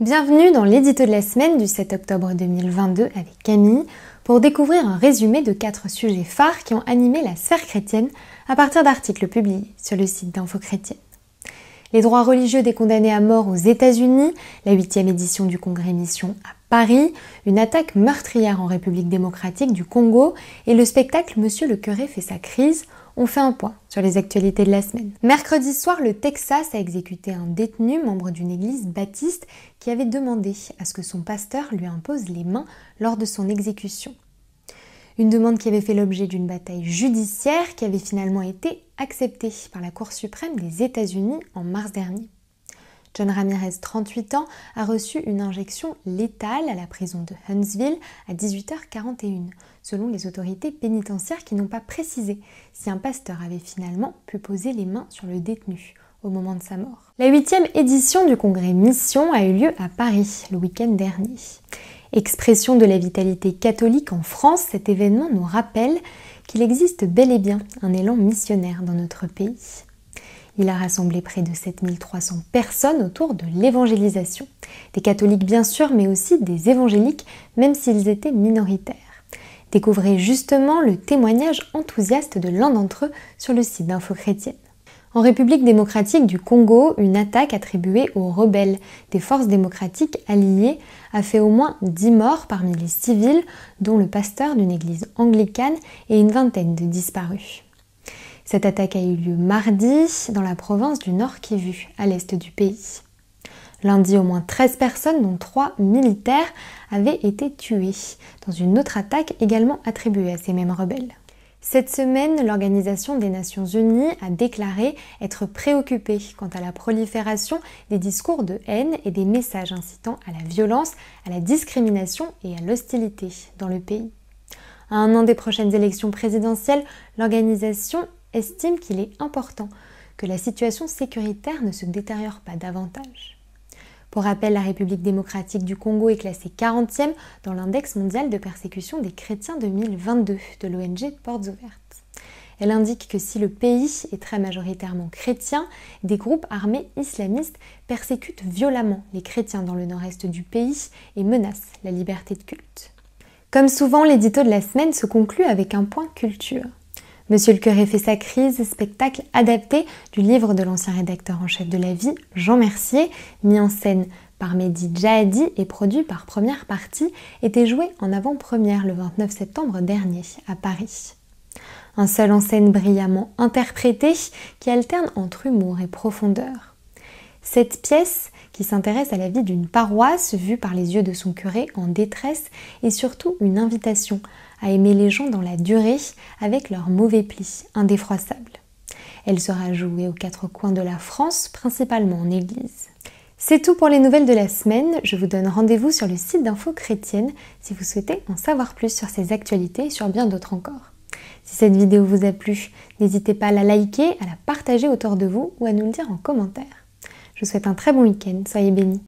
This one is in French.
Bienvenue dans l'édito de la semaine du 7 octobre 2022 avec Camille pour découvrir un résumé de 4 sujets phares qui ont animé la sphère chrétienne à partir d'articles publiés sur le site d'Info Chrétienne. Les droits religieux des condamnés à mort aux États-Unis, la 8e édition du Congrès Mission à Paris, une attaque meurtrière en République démocratique du Congo et le spectacle Monsieur le curé fait sa crise ont fait un point sur les actualités de la semaine. Mercredi soir, le Texas a exécuté un détenu, membre d'une église baptiste, qui avait demandé à ce que son pasteur lui impose les mains lors de son exécution. Une demande qui avait fait l'objet d'une bataille judiciaire qui avait finalement été acceptée par la Cour suprême des États-Unis en mars dernier. John Ramirez, 38 ans, a reçu une injection létale à la prison de Huntsville à 18h41, selon les autorités pénitentiaires qui n'ont pas précisé si un pasteur avait finalement pu poser les mains sur le détenu au moment de sa mort. La 8e édition du Congrès Mission a eu lieu à Paris le week-end dernier. Expression de la vitalité catholique en France, cet événement nous rappelle qu'il existe bel et bien un élan missionnaire dans notre pays. Il a rassemblé près de 7300 personnes autour de l'évangélisation. Des catholiques bien sûr, mais aussi des évangéliques, même s'ils étaient minoritaires. Découvrez justement le témoignage enthousiaste de l'un d'entre eux sur le site d'Info Chrétienne. En République démocratique du Congo, une attaque attribuée aux rebelles des forces démocratiques alliées a fait au moins 10 morts parmi les civils, dont le pasteur d'une église anglicane et une vingtaine de disparus. Cette attaque a eu lieu mardi dans la province du Nord Kivu, à l'est du pays. Lundi, au moins 13 personnes, dont 3 militaires, avaient été tuées dans une autre attaque également attribuée à ces mêmes rebelles. Cette semaine, l'Organisation des Nations Unies a déclaré être préoccupée quant à la prolifération des discours de haine et des messages incitant à la violence, à la discrimination et à l'hostilité dans le pays. À un an des prochaines élections présidentielles, l'organisation estime qu'il est important que la situation sécuritaire ne se détériore pas davantage. Pour rappel, la République démocratique du Congo est classée 40e dans l'index mondial de persécution des chrétiens 2022 de l'ONG Portes Ouvertes. Elle indique que si le pays est très majoritairement chrétien, des groupes armés islamistes persécutent violemment les chrétiens dans le nord-est du pays et menacent la liberté de culte. Comme souvent, l'édito de la semaine se conclut avec un point culture. Monsieur le curé fait sa crise, spectacle adapté du livre de l'ancien rédacteur en chef de La Vie, Jean Mercier, mis en scène par Mehdi Djahadi et produit par Première Partie, était joué en avant-première le 29 septembre dernier à Paris. Un seul en scène brillamment interprété qui alterne entre humour et profondeur. Cette pièce, qui s'intéresse à la vie d'une paroisse vue par les yeux de son curé en détresse, est surtout une invitation à aimer les gens dans la durée avec leurs mauvais plis indéfroissables. Elle sera jouée aux 4 coins de la France, principalement en église. C'est tout pour les nouvelles de la semaine. Je vous donne rendez-vous sur le site d'Info Chrétienne si vous souhaitez en savoir plus sur ces actualités et sur bien d'autres encore. Si cette vidéo vous a plu, n'hésitez pas à la liker, à la partager autour de vous ou à nous le dire en commentaire. Je vous souhaite un très bon week-end, soyez bénis.